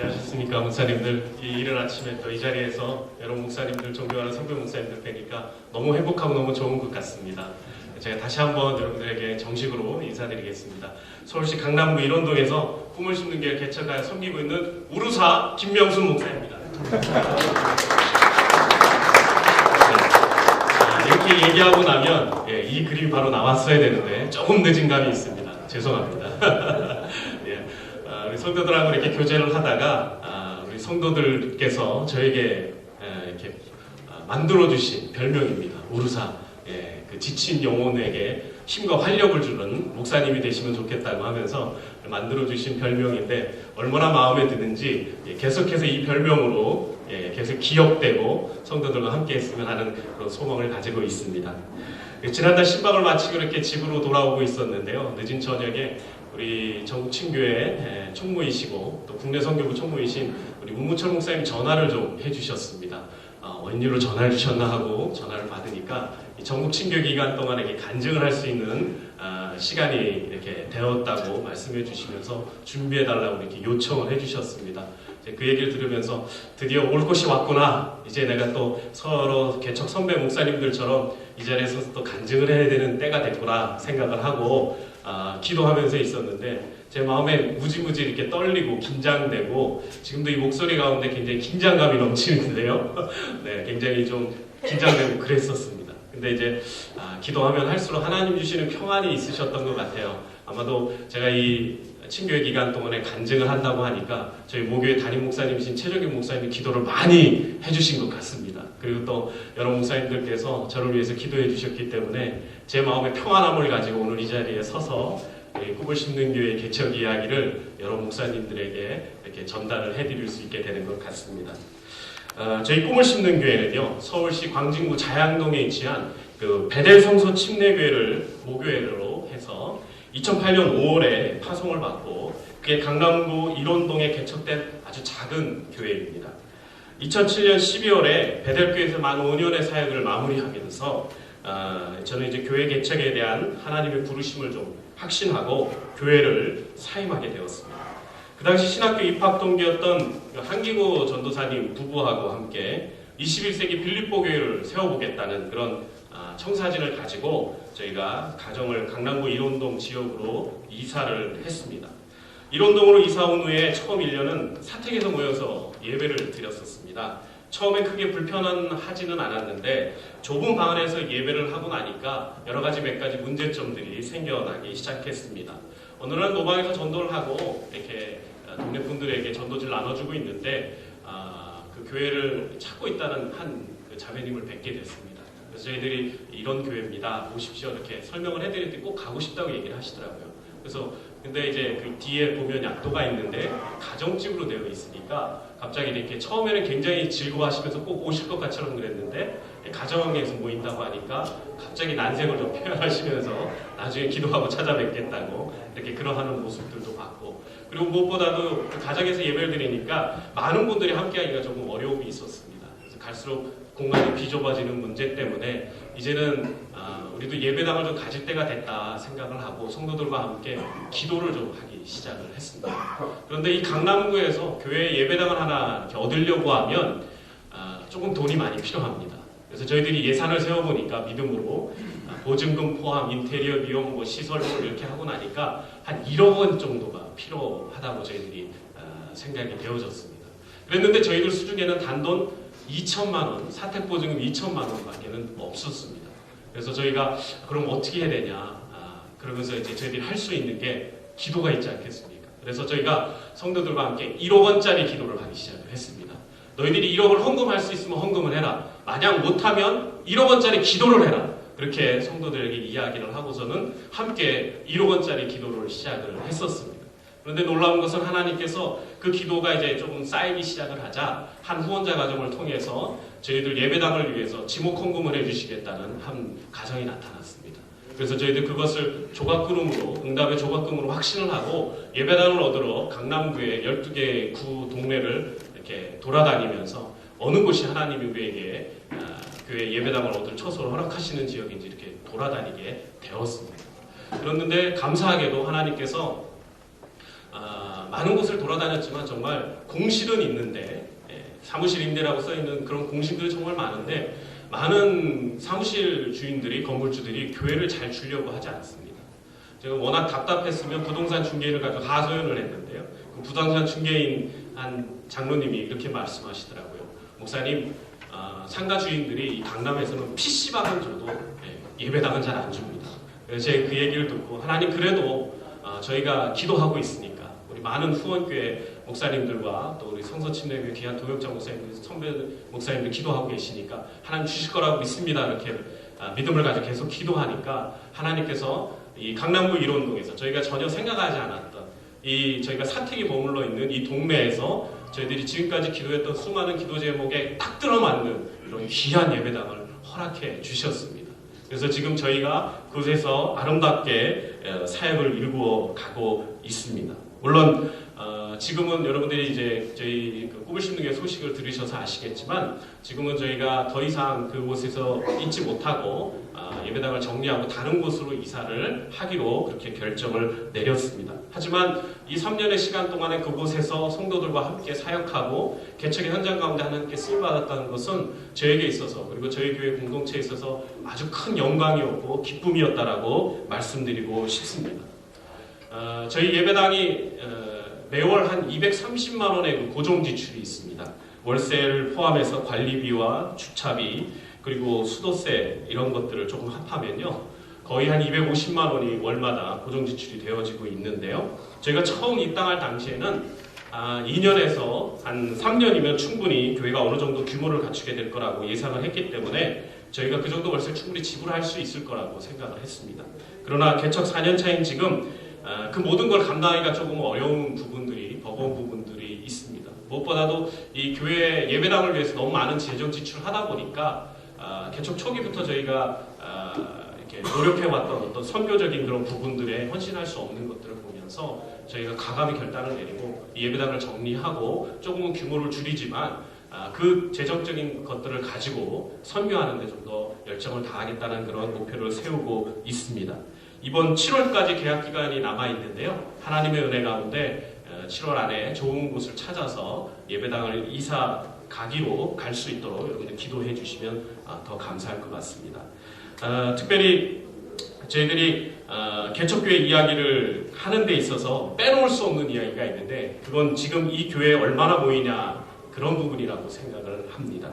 안녕하셨습니까, 목사님들. 이 이른 아침에 또 이 자리에서 여러분 목사님들, 존경하는 선배 목사님들 뵈니까 너무 행복하고 너무 좋은 것 같습니다. 제가 다시 한번 여러분들에게 정식으로 인사드리겠습니다. 서울시 강남구 일원동에서 꿈을 심는 길 개척하여 섬기고 있는 우루사 김명순 목사입니다. 이렇게 얘기하고 나면 이 그림이 바로 나왔어야 되는데 조금 늦은 감이 있습니다. 죄송합니다. 우리 성도들하고 이렇게 교제를 하다가 우리 성도들께서 저에게 이렇게 만들어주신 별명입니다. 우루사. 그 지친 영혼에게 힘과 활력을 주는 목사님이 되시면 좋겠다고 하면서 만들어주신 별명인데 얼마나 마음에 드는지 계속해서 이 별명으로 계속 기억되고 성도들과 함께 했으면 하는 그런 소망을 가지고 있습니다. 지난달 신방을 마치고 이렇게 집으로 돌아오고 있었는데요. 늦은 저녁에 우리 전국 친교회 총무이시고 또 국내 선교부 총무이신 우리 문무철 목사님이 전화를 좀 해주셨습니다. 웬일로 전화를 주셨나 하고 전화를 받으니까 이 전국 친교 기간 동안에 이렇게 간증을 할 수 있는 시간이 이렇게 되었다고 말씀해 주시면서 준비해달라고 이렇게 요청을 해주셨습니다. 그 얘기를 들으면서 드디어 올 곳이 왔구나. 이제 내가 또 서로 개척 선배 목사님들처럼 이 자리에서 또 간증을 해야 되는 때가 됐구나 생각을 하고 기도하면서 있었는데 제 마음에 무지무지 이렇게 떨리고 긴장되고 지금도 이 목소리 가운데 굉장히 긴장감이 넘치는데요. 네, 굉장히 좀 긴장되고 그랬었습니다. 근데 이제 기도하면 할수록 하나님 주시는 평안이 있으셨던 것 같아요. 아마도 제가 이 친교회 기간 동안에 간증을 한다고 하니까 저희 모교회 담임 목사님이신 최정규 목사님이 기도를 많이 해주신 것 같습니다. 그리고 또 여러 목사님들께서 저를 위해서 기도해 주셨기 때문에 제 마음의 평안함을 가지고 오늘 이 자리에 서서 꿈을 심는 교회 개척 이야기를 여러 목사님들에게 이렇게 전달을 해드릴 수 있게 되는 것 같습니다. 저희 꿈을 심는 교회는요, 서울시 광진구 자양동에 위치한 그 베델 성소 침례교회를 모교회로 해서 2008년 5월에 파송을 받고 그게 강남구 일원동에 개척된 아주 작은 교회입니다. 2007년 12월에 베델교회에서 만 5년의 사역을 마무리하면서 저는 이제 교회 개척에 대한 하나님의 부르심을 좀 확신하고 교회를 사임하게 되었습니다. 그 당시 신학교 입학 동기였던 한기고 전도사님 부부하고 함께 21세기 빌립보 교회를 세워보겠다는 그런 청사진을 가지고 저희가 가정을 강남구 일원동 지역으로 이사를 했습니다. 일원동으로 이사 온 후에 처음 1년은 사택에서 모여서 예배를 드렸었습니다. 처음에 크게 불편하지는 않았는데 좁은 방 안에서 예배를 하고 나니까 여러 가지 몇 가지 문제점들이 생겨나기 시작했습니다. 어느 날 노방에서 전도를 하고 이렇게 동네 분들에게 전도지를 나눠주고 있는데 그 교회를 찾고 있다는 한 그 자매님을 뵙게 됐습니다. 그래서 저희들이 이런 교회입니다. 오십시오 이렇게 설명을 해드렸더니 꼭 가고 싶다고 얘기를 하시더라고요. 그래서 근데 이제 그 뒤에 보면 약도가 있는데 가정집으로 되어 있으니까 갑자기 이렇게 처음에는 굉장히 즐거워하시면서 꼭 오실 것 같처럼 그랬는데 가정에서 모인다고 하니까 갑자기 난색을 좀 표현하시면서 나중에 기도하고 찾아뵙겠다고 이렇게 그러하는 모습들도 봤고 그리고 무엇보다도 그 가정에서 예배를 드리니까 많은 분들이 함께하기가 조금 어려움이 있었습니다. 그래서 갈수록 공간이 비좁아지는 문제 때문에 이제는 우리도 예배당을 좀 가질 때가 됐다 생각을 하고 성도들과 함께 기도를 좀 하기 시작을 했습니다. 그런데 이 강남구에서 교회 예배당을 하나 이렇게 얻으려고 하면 조금 돈이 많이 필요합니다. 그래서 저희들이 예산을 세워보니까 믿음으로 보증금 포함 인테리어 비용 시설 이렇게 하고 나니까 한 1억 원 정도가 필요하다고 저희들이 생각이 되어졌습니다. 그랬는데 저희들 수중에는 단돈 2천만 원, 사택보증금 2천만 원밖에는 없었습니다. 그래서 저희가 그럼 어떻게 해야 되냐 그러면서 이제 저희들이 할 수 있는 게 기도가 있지 않겠습니까? 그래서 저희가 성도들과 함께 1억 원짜리 기도를 하기 시작을 했습니다. 너희들이 1억을 헌금할 수 있으면 헌금을 해라. 만약 못하면 1억 원짜리 기도를 해라. 그렇게 성도들에게 이야기를 하고서는 함께 1억 원짜리 기도를 시작을 했었습니다. 그런데 놀라운 것은 하나님께서 그 기도가 이제 조금 쌓이기 시작을 하자 한 후원자 가정을 통해서 저희들 예배당을 위해서 지목 헌금을 해주시겠다는 한 가정이 나타났습니다. 그래서 저희들 그것을 조각금으로 응답의 조각금으로 확신을 하고 예배당을 얻으러 강남구의 12개 구 동네를 이렇게 돌아다니면서 어느 곳이 하나님이 우리에게 교회 예배당을 얻을 처소를 허락하시는 지역인지 이렇게 돌아다니게 되었습니다. 그런데 감사하게도 하나님께서 많은 곳을 돌아다녔지만 정말 공실은 있는데 사무실 임대라고 써있는 그런 공실들이 정말 많은데 많은 사무실 주인들이 건물주들이 교회를 잘 주려고 하지 않습니다. 제가 워낙 답답했으면 부동산 중개인을 가지고 하소연을 했는데요. 그 부동산 중개인 한 장로님이 이렇게 말씀하시더라고요. 목사님, 상가 주인들이 강남에서는 PC방은 줘도 예배당은 잘 안 줍니다. 그래서 제가 그 얘기를 듣고 하나님 그래도 저희가 기도하고 있으니까 우리 많은 후원교회 목사님들과 또 우리 성서침례교회 귀한 동역자 목사님들, 선배 목사님들 기도하고 계시니까 하나님 주실 거라고 믿습니다. 이렇게 믿음을 가지고 계속 기도하니까 하나님께서 이 강남구 1원동에서 저희가 전혀 생각하지 않았던 이 저희가 사택이 머물러 있는 이 동네에서 저희들이 지금까지 기도했던 수많은 기도 제목에 딱 들어맞는 이런 귀한 예배당을 허락해 주셨습니다. 그래서 지금 저희가 그곳에서 아름답게 사역을 이루어 가고 있습니다. 물론 지금은 여러분들이 이제 저희 꿈을 심는 게 소식을 들으셔서 아시겠지만 지금은 저희가 더 이상 그곳에서 있지 못하고 예배당을 정리하고 다른 곳으로 이사를 하기로 그렇게 결정을 내렸습니다. 하지만 이 3년의 시간 동안에 그곳에서 성도들과 함께 사역하고 개척의 현장 가운데 하나님께 쓰임받았다는 것은 저에게 있어서 그리고 저희 교회 공동체에 있어서 아주 큰 영광이었고 기쁨이었다라고 말씀드리고 싶습니다. 저희 예배당이 매월 한 230만 원의 고정 지출이 있습니다. 월세를 포함해서 관리비와 주차비 그리고 수도세 이런 것들을 조금 합하면요 거의 한 250만 원이 월마다 고정 지출이 되어지고 있는데요. 저희가 처음 입당할 당시에는 2년에서 한 3년이면 충분히 교회가 어느 정도 규모를 갖추게 될 거라고 예상을 했기 때문에 저희가 그 정도 월세를 충분히 지불할 수 있을 거라고 생각을 했습니다. 그러나 개척 4년 차인 지금 그 모든 걸 감당하기가 조금 어려운 부분들이 버거운 부분들이 있습니다. 무엇보다도 이 교회 예배당을 위해서 너무 많은 재정 지출을 하다 보니까 개척 초기부터 저희가 이렇게 노력해왔던 어떤 선교적인 그런 부분들에 헌신할 수 없는 것들을 보면서 저희가 과감히 결단을 내리고 이 예배당을 정리하고 조금은 규모를 줄이지만 그 재정적인 것들을 가지고 선교하는 데 좀 더 열정을 다하겠다는 그런 목표를 세우고 있습니다. 이번 7월까지 계약 기간이 남아 있는데요. 하나님의 은혜 가운데 7월 안에 좋은 곳을 찾아서 예배당을 이사 가기로 갈 수 있도록 여러분들 기도해 주시면 더 감사할 것 같습니다. 특별히 저희들이 개척교회 이야기를 하는 데 있어서 빼놓을 수 없는 이야기가 있는데 그건 지금 이 교회에 얼마나 모이냐 그런 부분이라고 생각을 합니다.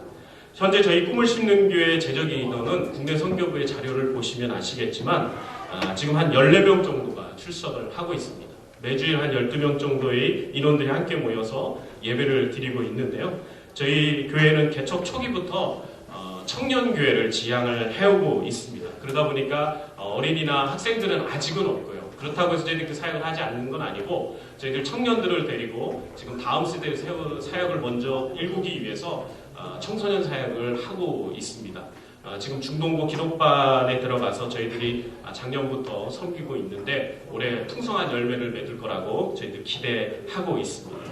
현재 저희 꿈을 심는 교회 제적인 인원은 국내 선교부의 자료를 보시면 아시겠지만 지금 한 14명 정도가 출석을 하고 있습니다. 매주일 한 12명 정도의 인원들이 함께 모여서 예배를 드리고 있는데요. 저희 교회는 개척 초기부터 청년교회를 지향을 해오고 있습니다. 그러다 보니까 어린이나 학생들은 아직은 없고요. 그렇다고 해서 저희들이 그 사역을 하지 않는 건 아니고 저희들 청년들을 데리고 지금 다음 세대의 사역을 먼저 일구기 위해서 청소년 사역을 하고 있습니다. 지금 중동부 기독반에 들어가서 저희들이 작년부터 섬기고 있는데 올해 풍성한 열매를 맺을 거라고 저희들 기대하고 있습니다.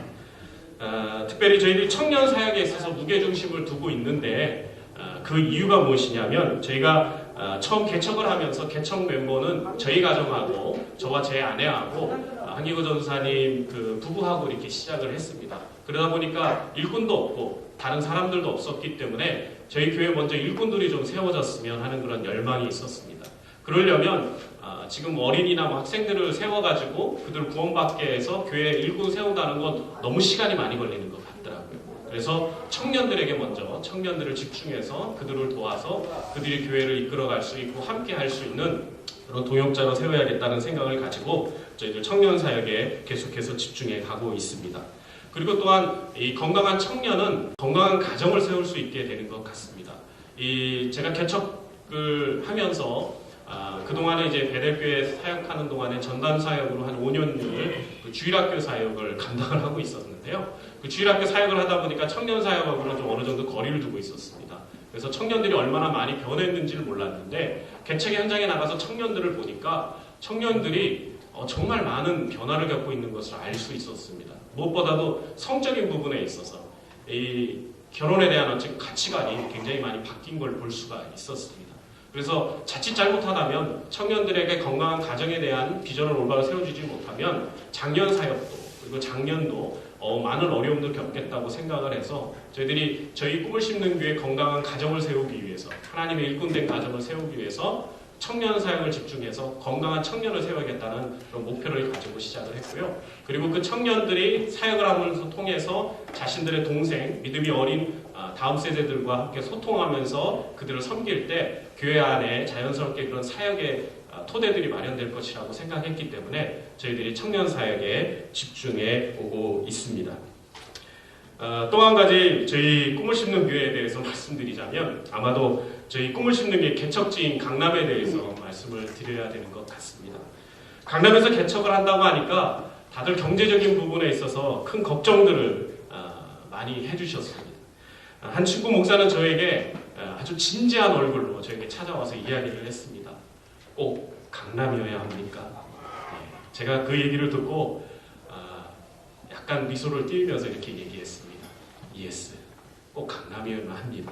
특별히 저희들이 청년 사역에 있어서 무게중심을 두고 있는데 그 이유가 무엇이냐면 저희가 처음 개척을 하면서 개척 멤버는 저희 가정하고 저와 제 아내하고 한기구 전사님 그 부부하고 이렇게 시작을 했습니다. 그러다 보니까 일꾼도 없고 다른 사람들도 없었기 때문에 저희 교회에 먼저 일꾼들이 좀 세워졌으면 하는 그런 열망이 있었습니다. 그러려면 지금 어린이나 학생들을 세워가지고 그들을 구원받게 해서 교회에 일꾼 세운다는 건 너무 시간이 많이 걸리는 것 같더라고요. 그래서 청년들에게 먼저 청년들을 집중해서 그들을 도와서 그들이 교회를 이끌어갈 수 있고 함께 할 수 있는 그런 동역자로 세워야겠다는 생각을 가지고 저희들 청년 사역에 계속해서 집중해 가고 있습니다. 그리고 또한 이 건강한 청년은 건강한 가정을 세울 수 있게 되는 것 같습니다. 제가 개척을 하면서 그동안에 이제 베델교회 사역하는 동안에 전담 사역으로 한 5년을 그 주일학교 사역을 감당을 하고 있었는데요. 그 주일학교 사역을 하다 보니까 청년 사역하고는 좀 어느 정도 거리를 두고 있었습니다. 그래서 청년들이 얼마나 많이 변했는지를 몰랐는데 개척의 현장에 나가서 청년들을 보니까 청년들이 정말 많은 변화를 겪고 있는 것을 알 수 있었습니다. 무엇보다도 성적인 부분에 있어서 이 결혼에 대한 어떤 가치관이 굉장히 많이 바뀐 걸 볼 수가 있었습니다. 그래서 자칫 잘못하다면 청년들에게 건강한 가정에 대한 비전을 올바로 세워주지 못하면 장년 사역도 그리고 그리고 작년도 많은 어려움을 겪겠다고 생각을 해서 저희들이 저희 꿈을 심는 교회 건강한 가정을 세우기 위해서, 하나님의 일꾼된 가정을 세우기 위해서 청년 사역을 집중해서 건강한 청년을 세워야겠다는 그런 목표를 가지고 시작을 했고요. 그리고 그 청년들이 사역을 하면서 통해서 자신들의 동생, 믿음이 어린 다음 세대들과 함께 소통하면서 그들을 섬길 때 교회 안에 자연스럽게 그런 사역의 토대들이 마련될 것이라고 생각했기 때문에 저희들이 청년 사역에 집중해 오고 있습니다. 또 한 가지 저희 꿈을 심는 교회에 대해서 말씀드리자면, 아마도 저희 꿈을 심는 게 개척지인 강남에 대해서 말씀을 드려야 되는 것 같습니다. 강남에서 개척을 한다고 하니까 다들 경제적인 부분에 있어서 큰 걱정들을 많이 해주셨습니다. 한 친구 목사는 저에게 아주 진지한 얼굴로 저에게 찾아와서 이야기를 했습니다. 꼭 강남이어야 합니까? 제가 그 얘기를 듣고 약간 미소를 띄우면서 이렇게 얘기했습니다. 예스, 꼭 강남이어야만 합니다.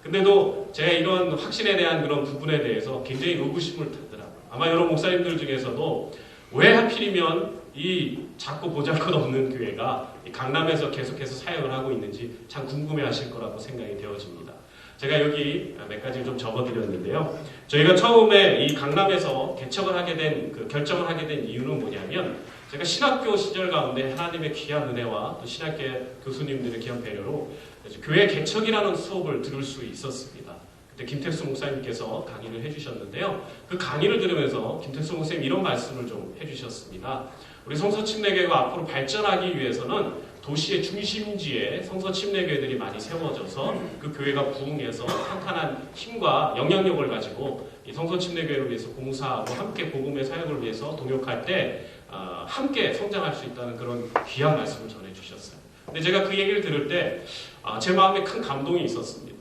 근데도 제가 이런 확신에 대한 그런 부분에 대해서 굉장히 의구심을 들더라고요. 아마 여러 목사님들 중에서도 왜 하필이면 이 작고 보잘것없는 교회가 강남에서 계속해서 사역을 하고 있는지 참 궁금해하실 거라고 생각이 되어집니다. 제가 여기 몇 가지를 좀 적어드렸는데요. 저희가 처음에 이 강남에서 개척을 하게 된, 결정을 하게 된 이유는 뭐냐면, 제가 신학교 시절 가운데 하나님의 귀한 은혜와 또 신학교 교수님들의 귀한 배려로 교회 개척이라는 수업을 들을 수 있었습니다. 그때 김택수 목사님께서 강의를 해주셨는데요. 그 강의를 들으면서 김택수 목사님 이런 말씀을 좀 해주셨습니다. 우리 성서침례교회가 앞으로 발전하기 위해서는 도시의 중심지에 성서침례교회들이 많이 세워져서 그 교회가 부흥해서 탄탄한 힘과 영향력을 가지고 이 성서침례교회를 위해서 봉사하고 함께 복음의 사역을 위해서 동역할 때 함께 성장할 수 있다는 그런 귀한 말씀을 전해주셨어요. 근데 제가 그 얘기를 들을 때 제 마음에 큰 감동이 있었습니다.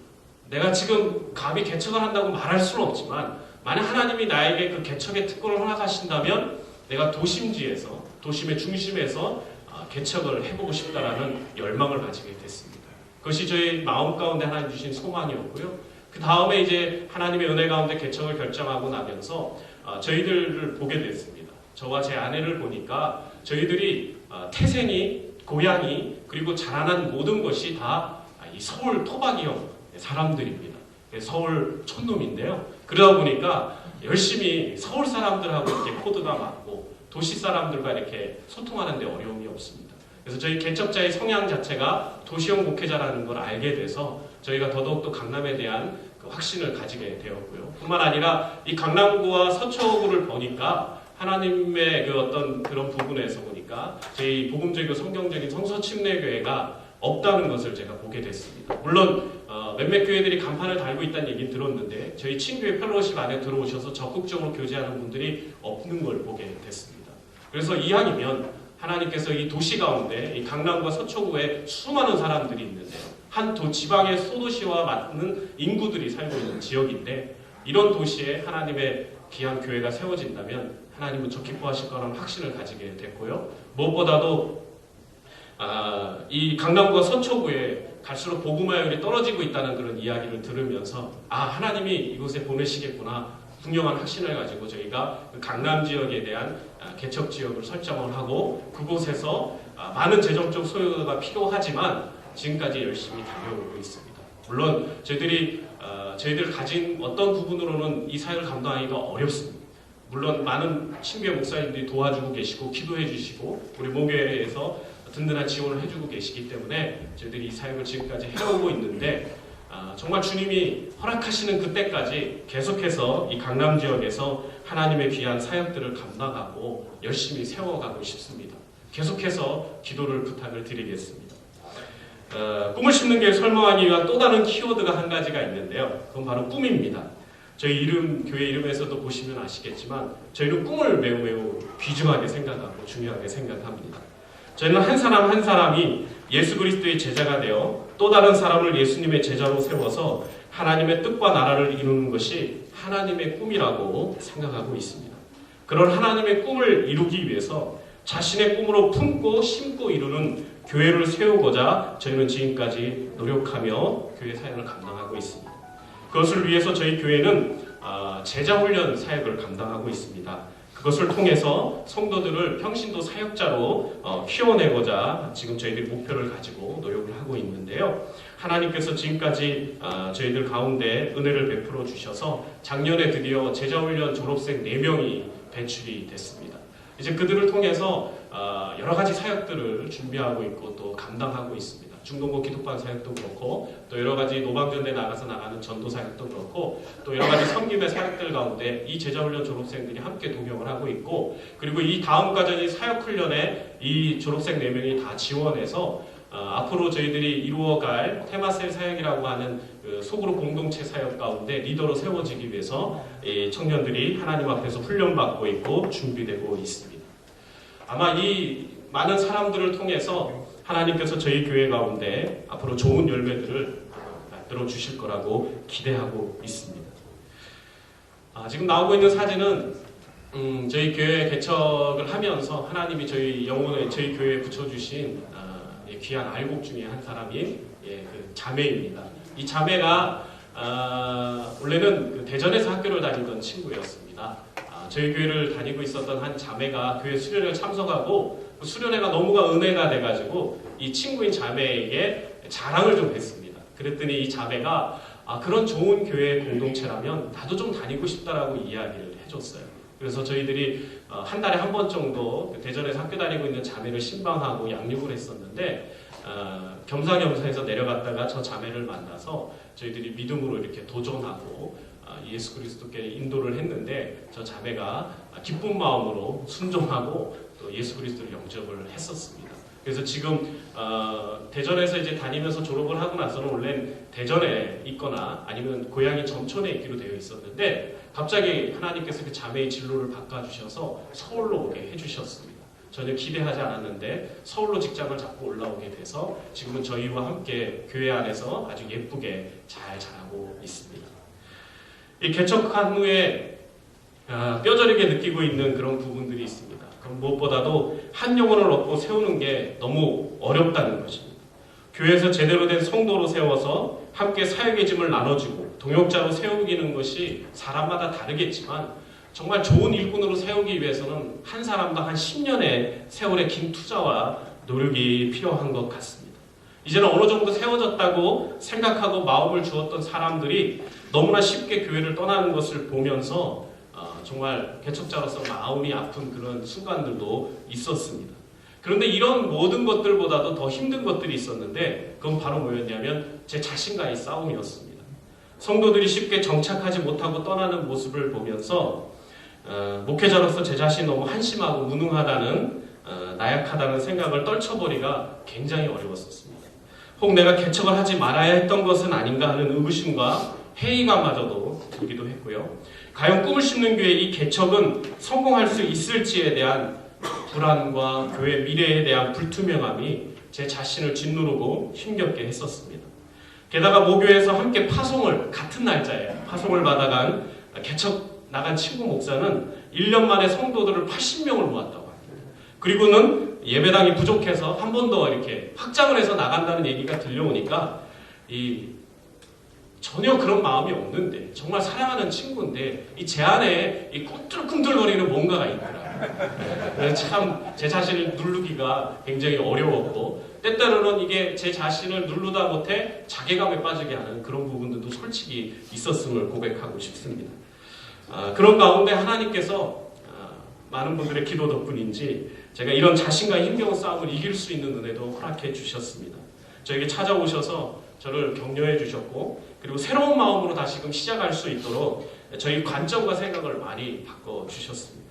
내가 지금 감히 개척을 한다고 말할 수는 없지만, 만약 하나님이 나에게 그 개척의 특권을 허락하신다면 내가 도심지에서, 도심의 중심에서 개척을 해보고 싶다라는 열망을 가지게 됐습니다. 그것이 저희 마음 가운데 하나님 주신 소망이었고요. 그 다음에 이제 하나님의 은혜 가운데 개척을 결정하고 나면서 저희들을 보게 됐습니다. 저와 제 아내를 보니까 저희들이 태생이, 고향이, 그리고 자라난 모든 것이 다 이 서울 토박이형 사람들입니다. 서울 촌놈인데요. 그러다 보니까 열심히 서울 사람들하고 이렇게 코드가 맞고 도시 사람들과 이렇게 소통하는 데 어려움이 없습니다. 그래서 저희 개척자의 성향 자체가 도시형 목회자라는 걸 알게 돼서 저희가 더더욱더 강남에 대한 그 확신을 가지게 되었고요. 뿐만 아니라 이 강남구와 서초구를 보니까 하나님의 그 어떤 그런 부분에서 보니까 저희 복음적이고 성경적인 성서침례교회가 없다는 것을 제가 보게 됐습니다. 물론 몇몇 교회들이 간판을 달고 있다는 얘기는 들었는데 저희 친교회 펠로우십 안에 들어오셔서 적극적으로 교제하는 분들이 없는 걸 보게 됐습니다. 그래서 이왕이면 하나님께서 이 도시 가운데 이 강남과 서초구에 수많은 사람들이 있는데요. 한 지방의 소도시와 맞는 인구들이 살고 있는 지역인데, 이런 도시에 하나님의 귀한 교회가 세워진다면 하나님은 저 기뻐하실 거라는 확신을 가지게 됐고요. 무엇보다도 이 강남구와 서초구에 갈수록 복음화율이 떨어지고 있다는 그런 이야기를 들으면서 하나님이 이곳에 보내시겠구나, 분명한 확신을 가지고 저희가 그 강남 지역에 대한 개척 지역을 설정을 하고 그곳에서 많은 재정적 소요가 필요하지만 지금까지 열심히 달려오고 있습니다. 물론 저희들 가진 어떤 부분으로는 이 사역을 감당하기가 어렵습니다. 물론 많은 친교회 목사님들이 도와주고 계시고 기도해 주시고 우리 모교회에서 든든한 지원을 해주고 계시기 때문에 저희들이 이 사역을 지금까지 해오고 있는데, 정말 주님이 허락하시는 그때까지 계속해서 이 강남 지역에서 하나님의 귀한 사역들을 감당하고 열심히 세워가고 싶습니다. 계속해서 기도를 부탁을 드리겠습니다. 꿈을 심는 게 설명하기 위한 또 다른 키워드가 한 가지가 있는데요. 그건 바로 꿈입니다. 저희 교회 이름에서도 보시면 아시겠지만 저희는 꿈을 매우 귀중하게 생각하고 중요하게 생각합니다. 저희는 한 사람 한 사람이 예수 그리스도의 제자가 되어 또 다른 사람을 예수님의 제자로 세워서 하나님의 뜻과 나라를 이루는 것이 하나님의 꿈이라고 생각하고 있습니다. 그런 하나님의 꿈을 이루기 위해서 자신의 꿈으로 품고 심고 이루는 교회를 세우고자 저희는 지금까지 노력하며 교회 사역을 감당하고 있습니다. 그것을 위해서 저희 교회는 제자훈련 사역을 감당하고 있습니다. 그것을 통해서 성도들을 평신도 사역자로 키워내고자 지금 저희들이 목표를 가지고 노력을 하고 있는데요. 하나님께서 지금까지 저희들 가운데 은혜를 베풀어 주셔서 작년에 드디어 제자훈련 졸업생 4명이 배출이 됐습니다. 이제 그들을 통해서 여러 가지 사역들을 준비하고 있고 또 감당하고 있습니다. 중동고 기독반 사역도 그렇고 또 여러 가지 노방전대 나가서 나가는 전도 사역도 그렇고 또 여러 가지 섬김의 사역들 가운데 이 제자훈련 졸업생들이 함께 동역을 하고 있고 그리고 이 다음 과정이 사역훈련에 이 졸업생 4명이 다 지원해서 앞으로 저희들이 이루어갈 테마셀 사역이라고 하는 그 소그룹 공동체 사역 가운데 리더로 세워지기 위해서 이 청년들이 하나님 앞에서 훈련받고 있고 준비되고 있습니다. 아마 이 많은 사람들을 통해서 하나님께서 저희 교회 가운데 앞으로 좋은 열매들을 만들어 주실 거라고 기대하고 있습니다. 지금 나오고 있는 사진은 저희 교회 개척을 하면서 하나님이 저희 영혼에 저희 교회에 붙여주신 귀한 알곡 중에 한 사람인 그 자매입니다. 이 자매가 원래는 그 대전에서 학교를 다니던 친구였습니다. 저희 교회를 다니고 있었던 한 자매가 교회 수련회에 참석하고 그 수련회가 너무가 은혜가 돼가지고 이 친구인 자매에게 자랑을 좀 했습니다. 그랬더니 이 자매가 그런 좋은 교회 공동체라면 나도 좀 다니고 싶다라고 이야기를 해줬어요. 그래서 저희들이 한 달에 한 번 정도 대전에서 학교 다니고 있는 자매를 신방하고 양육을 했었는데 겸사겸사해서 내려갔다가 저 자매를 만나서 저희들이 믿음으로 이렇게 도전하고 예수 그리스도께 인도를 했는데 저 자매가 기쁜 마음으로 순종하고 또 예수 그리스도를 영접을 했었습니다. 그래서 지금 대전에서 이제 다니면서 졸업을 하고 나서는 원래 대전에 있거나 아니면 고향이 점촌에 있기로 되어 있었는데 갑자기 하나님께서 그 자매의 진로를 바꿔주셔서 서울로 오게 해주셨습니다. 전혀 기대하지 않았는데 서울로 직장을 잡고 올라오게 돼서 지금은 저희와 함께 교회 안에서 아주 예쁘게 잘 자라고 있습니다. 이 개척한 후에 뼈저리게 느끼고 있는 그런 부분들이 있습니다. 그럼 무엇보다도 한 영혼을 얻고 세우는 게 너무 어렵다는 것입니다. 교회에서 제대로 된 성도로 세워서 함께 사역의 짐을 나눠주고 동역자로 세우기는 것이 사람마다 다르겠지만 정말 좋은 일꾼으로 세우기 위해서는 한 사람당 한 10년의 세월의 긴 투자와 노력이 필요한 것 같습니다. 이제는 어느 정도 세워졌다고 생각하고 마음을 주었던 사람들이 너무나 쉽게 교회를 떠나는 것을 보면서 정말 개척자로서 마음이 아픈 그런 순간들도 있었습니다. 그런데 이런 모든 것들보다도 더 힘든 것들이 있었는데 그건 바로 뭐였냐면 제 자신과의 싸움이었습니다. 성도들이 쉽게 정착하지 못하고 떠나는 모습을 보면서 목회자로서 제 자신이 너무 한심하고 무능하다는 나약하다는 생각을 떨쳐버리기가 굉장히 어려웠었습니다. 혹 내가 개척을 하지 말아야 했던 것은 아닌가 하는 의구심과 회의감마저도 들기도 했고요. 과연 꿈을 심는 교회 이 개척은 성공할 수 있을지에 대한 불안과 교회 미래에 대한 불투명함이 제 자신을 짓누르고 힘겹게 했었습니다. 게다가 모교에서 함께 파송을 같은 날짜에 파송을 받아간 개척 나간 친구 목사는 1년 만에 성도들을 80명을 모았다고 합니다. 그리고는 예배당이 부족해서 한 번 더 이렇게 확장을 해서 나간다는 얘기가 들려오니까 전혀 그런 마음이 없는데 정말 사랑하는 친구인데 제 안에 꿈틀꿈틀거리는 뭔가가 있더라. 그래서 참 제 자신을 누르기가 굉장히 어려웠고 때때로는 이게 제 자신을 누르다 못해 자괴감에 빠지게 하는 그런 부분들도 솔직히 있었음을 고백하고 싶습니다. 그런 가운데 하나님께서 많은 분들의 기도 덕분인지 제가 이런 자신과 힘겨운 싸움을 이길 수 있는 은혜도 허락해 주셨습니다. 저에게 찾아오셔서 저를 격려해 주셨고 그리고 새로운 마음으로 다시금 시작할 수 있도록 저희 관점과 생각을 많이 바꿔주셨습니다.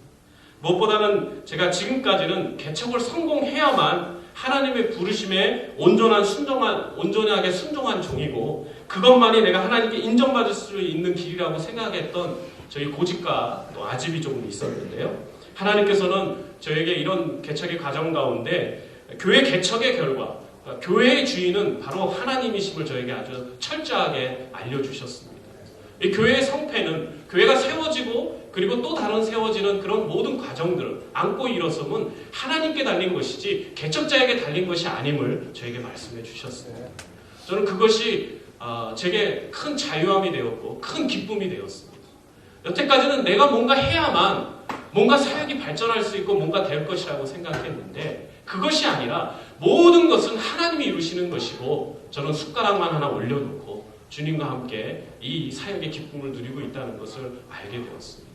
무엇보다는 제가 지금까지는 개척을 성공해야만 하나님의 부르심에 온전하게 순종한 종이고 그것만이 내가 하나님께 인정받을 수 있는 길이라고 생각했던 저희 고집과 또 아집이 조금 있었는데요. 하나님께서는 저에게 이런 개척의 과정 가운데 교회 개척의 결과 교회의 주인은 바로 하나님이심을 저에게 아주 철저하게 알려주셨습니다. 이 교회의 성패는 교회가 세워지고 그리고 또 다른 세워지는 그런 모든 과정들을 안고 일어섬은 하나님께 달린 것이지 개척자에게 달린 것이 아님을 저에게 말씀해 주셨습니다. 저는 그것이 제게 큰 자유함이 되었고 큰 기쁨이 되었습니다. 여태까지는 내가 뭔가 해야만 뭔가 사역이 발전할 수 있고 뭔가 될 것이라고 생각했는데 그것이 아니라 모든 것은 하나님이 이루시는 것이고 저는 숟가락만 하나 올려놓고 주님과 함께 이 사역의 기쁨을 누리고 있다는 것을 알게 되었습니다.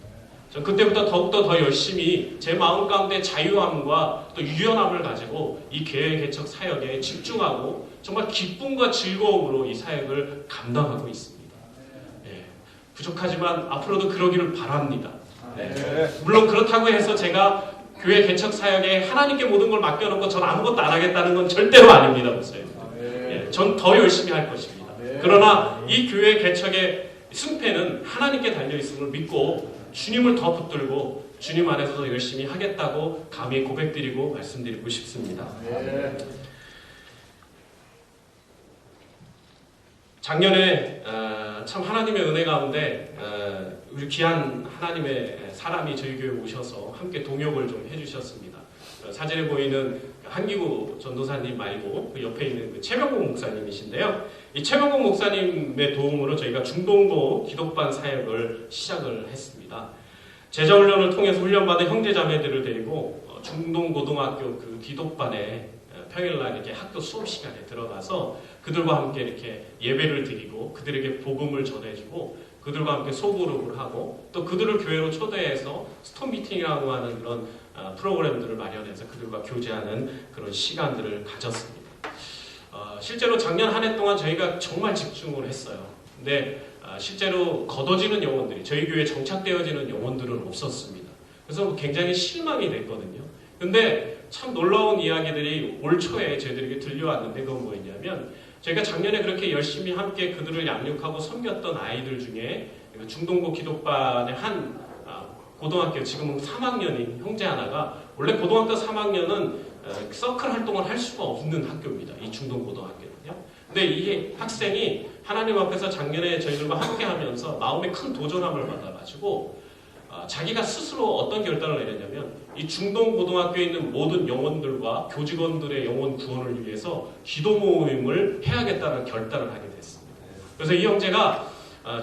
전 그때부터 더욱더 더 열심히 제 마음 가운데 자유함과 또 유연함을 가지고 이 교회 개척 사역에 집중하고 정말 기쁨과 즐거움으로 이 사역을 감당하고 있습니다. 예, 부족하지만 앞으로도 그러기를 바랍니다. 물론 그렇다고 해서 제가 교회 개척 사역에 하나님께 모든 걸 맡겨놓고 전 아무것도 안 하겠다는 건 절대로 아닙니다. 보세요. 예, 전 더 열심히 할 것입니다. 그러나 이 교회 개척의 승패는 하나님께 달려있음을 믿고 주님을 더 붙들고 주님 안에서 열심히 하겠다고 감히 고백드리고 말씀드리고 싶습니다. 작년에 참 하나님의 은혜 가운데 우리 귀한 하나님의 사람이 저희 교회에 오셔서 함께 동역을 좀 해주셨습니다. 사진에 보이는 한기구 전도사님 말고 그 옆에 있는 그 최명국 목사님이신데요. 이 최명국 목사님의 도움으로 저희가 중동고 기독반 사역을 시작을 했습니다. 제자훈련을 통해서 훈련받은 형제자매들을 데리고 중동고등학교 그 기독반에 평일날 이렇게 학교 수업 시간에 들어가서 그들과 함께 이렇게 예배를 드리고 그들에게 복음을 전해주고 그들과 함께 소그룹을 하고 또 그들을 교회로 초대해서 스톰 미팅이라고 하는 그런 프로그램들을 마련해서 그들과 교제하는 그런 시간들을 가졌습니다. 실제로 작년 한 해 동안 저희가 정말 집중을 했어요. 근데 실제로 걷어지는 영혼들이 저희 교회에 정착되어지는 영혼들은 없었습니다. 그래서 굉장히 실망이 됐거든요. 근데 참 놀라운 이야기들이 올 초에 저희들에게 들려왔는데 그건 뭐였냐면 저희가 작년에 그렇게 열심히 함께 그들을 양육하고 섬겼던 아이들 중에 중동고 기독반의 한 고등학교 지금은 3학년인 형제 하나가 원래 고등학교 3학년은 서클 활동을 할 수가 없는 학교입니다. 이 중동고등학교는요. 근데 이 학생이 하나님 앞에서 작년에 저희들과 함께 하면서 마음에 큰 도전함을 받아가지고 자기가 스스로 어떤 결단을 내렸냐면 이 중동고등학교에 있는 모든 영혼들과 교직원들의 영혼 구원을 위해서 기도 모임을 해야겠다는 결단을 하게 됐습니다. 그래서 이 형제가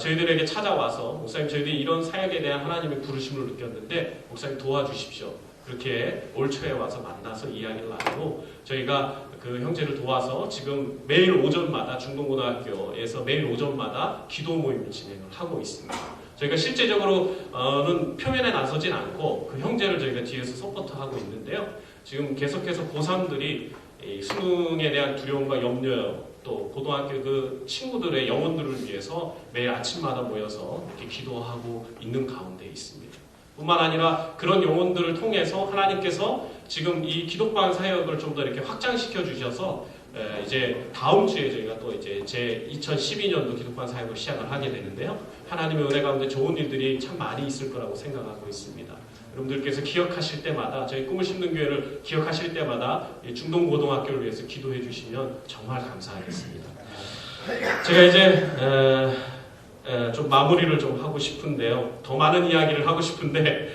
저희들에게 찾아와서 목사님 저희들이 이런 사역에 대한 하나님의 부르심을 느꼈는데 목사님 도와주십시오. 그렇게 올 초에 와서 만나서 이야기를 나누고 저희가 그 형제를 도와서 지금 매일 오전마다 중동고등학교에서 매일 오전마다 기도 모임을 진행을 하고 있습니다. 저희가 실제적으로는 표면에 나서진 않고 그 형제를 저희가 뒤에서 서포트하고 있는데요. 지금 계속해서 고3들이 수능에 대한 두려움과 염려 또 고등학교 그 친구들의 영혼들을 위해서 매일 아침마다 모여서 이렇게 기도하고 있는 가운데 있습니다. 뿐만 아니라 그런 영혼들을 통해서 하나님께서 지금 이 기독반 사역을 좀 더 이렇게 확장시켜 주셔서 이제 다음 주에 저희가 또 이제 제 2012년도 기독반 사역을 시작을 하게 되는데요. 하나님의 은혜 가운데 좋은 일들이 참 많이 있을 거라고 생각하고 있습니다. 여러분들께서 기억하실 때마다 저희 꿈을 심는 교회를 기억하실 때마다 중동고등학교를 위해서 기도해 주시면 정말 감사하겠습니다. 제가 이제 좀 마무리를 좀 하고 싶은데요. 더 많은 이야기를 하고 싶은데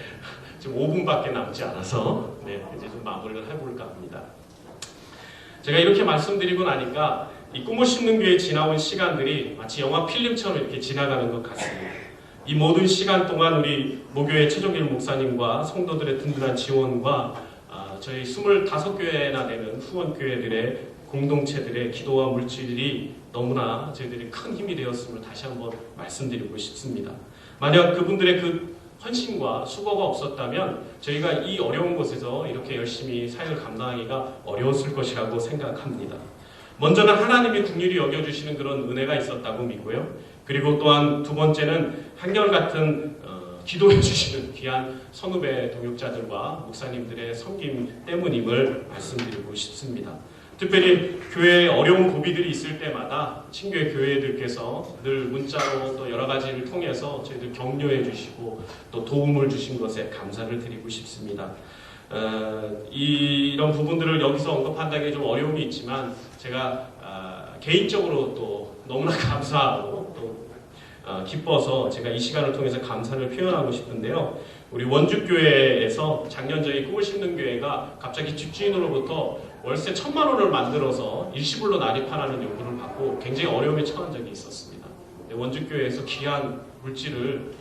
지금 5분밖에 남지 않아서 이제 좀 마무리를 해볼까 합니다. 제가 이렇게 말씀드리고 나니까 이 꿈을 심는 교회에 지나온 시간들이 마치 영화 필름처럼 이렇게 지나가는 것 같습니다. 이 모든 시간 동안 우리 모교회 최종길 목사님과 성도들의 든든한 지원과 저희 25교회나 되는 후원교회들의 공동체들의 기도와 물질이 너무나 저희들이 큰 힘이 되었음을 다시 한번 말씀드리고 싶습니다. 만약 그분들의 그 헌신과 수고가 없었다면 저희가 이 어려운 곳에서 이렇게 열심히 사역을 감당하기가 어려웠을 것이라고 생각합니다. 먼저는 하나님이 긍휼히 여겨주시는 그런 은혜가 있었다고 믿고요. 그리고 또한 두 번째는 한결같은 기도해 주시는 귀한 선후배 동역자들과 목사님들의 섬김 때문임을 말씀드리고 싶습니다. 특별히 교회에 어려운 고비들이 있을 때마다 친교회 교회들께서 늘 문자로 또 여러 가지를 통해서 저희들 격려해 주시고 또 도움을 주신 것에 감사를 드리고 싶습니다. 이런 부분들을 여기서 언급한다는 게 좀 어려움이 있지만 제가 개인적으로 또 너무나 감사하고 또 기뻐서 제가 이 시간을 통해서 감사를 표현하고 싶은데요. 우리 원주교회에서 작년 저희 꿈을 심는 교회가 갑자기 집주인으로부터 월세 1,000만 원을 만들어서 일시불로 난입하라는 요구를 받고 굉장히 어려움에 처한 적이 있었습니다. 원주교회에서 귀한 물질을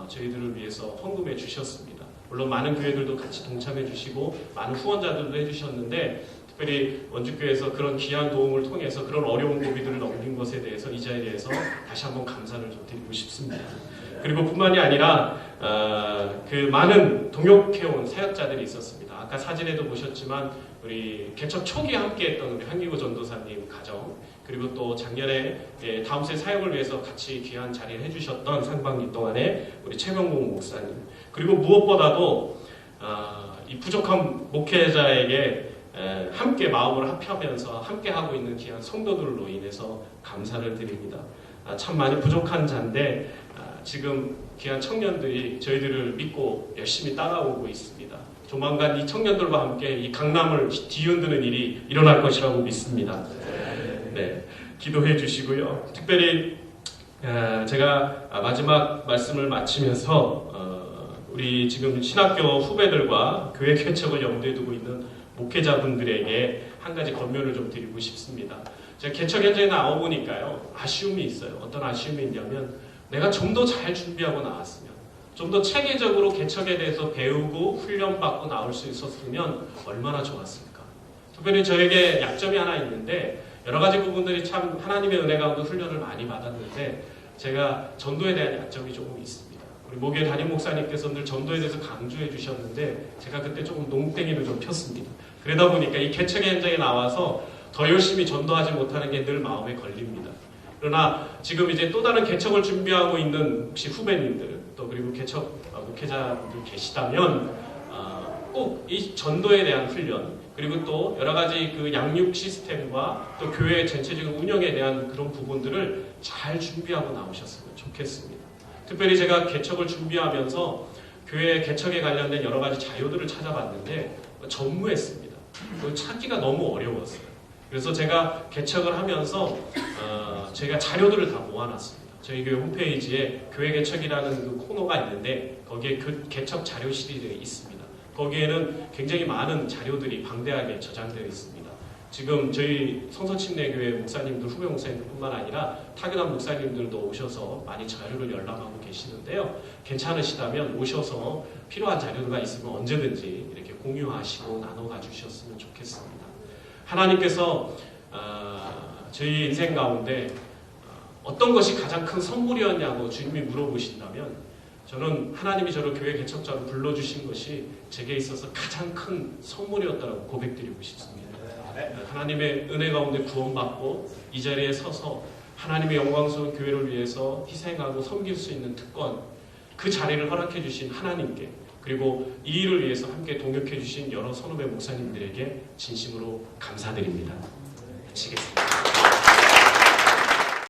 저희들을 위해서 헌금해 주셨습니다. 물론 많은 교회들도 같이 동참해 주시고 많은 후원자들도 해주셨는데 특별히 원주교회에서 그런 귀한 도움을 통해서 그런 어려운 고비들을 넘긴 것에 대해서 이 자리에서 다시 한번 감사를 좀 드리고 싶습니다. 그리고 뿐만이 아니라 그 많은 동역해온 사역자들이 있었습니다. 아까 사진에도 보셨지만 우리 개척 초기에 함께했던 우리 한기구 전도사님 가정, 그리고 또 작년에 다음 세 사역을 위해서 같이 귀한 자리를 해주셨던 상반기 동안에 우리 최병국 목사님, 그리고 무엇보다도 이 부족한 목회자에게 함께 마음을 합하면서 함께 하고 있는 귀한 성도들로 인해서 감사를 드립니다. 참 많이 부족한 자인데 지금 귀한 청년들이 저희들을 믿고 열심히 따라오고 있습니다. 조만간 이 청년들과 함께 이 강남을 뒤흔드는 일이 일어날 것이라고 믿습니다. 네, 기도해 주시고요. 특별히 제가 마지막 말씀을 마치면서 우리 지금 신학교 후배들과 교회 개척을 염두에 두고 있는 목회자분들에게 한 가지 권면을 좀 드리고 싶습니다. 제가 개척 현장에 나와보니까요, 아쉬움이 있어요. 어떤 아쉬움이 있냐면 내가 좀 더 잘 준비하고 나왔으면, 좀 더 체계적으로 개척에 대해서 배우고 훈련받고 나올 수 있었으면 얼마나 좋았을까. 특별히 저에게 약점이 하나 있는데 여러 가지 부분들이 참 하나님의 은혜 가운데 훈련을 많이 받았는데 제가 전도에 대한 약점이 조금 있습니다. 우리 목회 담임 목사님께서 늘 전도에 대해서 강조해 주셨는데 제가 그때 조금 농땡이를 좀 폈습니다. 그러다 보니까 이 개척의 현장에 나와서 더 열심히 전도하지 못하는 게 늘 마음에 걸립니다. 그러나 지금 이제 또 다른 개척을 준비하고 있는 혹시 후배님들 또 그리고 개척 목회자분들 계시다면 꼭 이 전도에 대한 훈련 그리고 또 여러 가지 그 양육 시스템과 또 교회의 전체적인 운영에 대한 그런 부분들을 잘 준비하고 나오셨으면 좋겠습니다. 특별히 제가 개척을 준비하면서 교회 개척에 관련된 여러 가지 자료들을 찾아봤는데 전무했습니다. 찾기가 너무 어려웠어요. 그래서 제가 개척을 하면서 제가 자료들을 다 모아놨습니다. 저희 교회 홈페이지에 교회 개척이라는 그 코너가 있는데 거기에 그 개척 자료실이 있습니다. 거기에는 굉장히 많은 자료들이 방대하게 저장되어 있습니다. 지금 저희 성서침례교회 목사님들, 후배 목사님들뿐만 아니라 타교단 목사님들도 오셔서 많이 자료를 열람하고 계시는데요. 괜찮으시다면 오셔서 필요한 자료가 있으면 언제든지 이렇게 공유하시고 나눠가 주셨으면 좋겠습니다. 하나님께서 저희 인생 가운데 어떤 것이 가장 큰 선물이었냐고 주님이 물어보신다면 저는 하나님이 저를 교회 개척자로 불러주신 것이 제게 있어서 가장 큰 선물이었다고 고백드리고 싶습니다. 하나님의 은혜 가운데 구원받고 이 자리에 서서 하나님의 영광스러운 교회를 위해서 희생하고 섬길 수 있는 특권, 그 자리를 허락해 주신 하나님께, 그리고 이 일을 위해서 함께 동역해 주신 여러 선후배 목사님들에게 진심으로 감사드립니다. 마치겠습니다.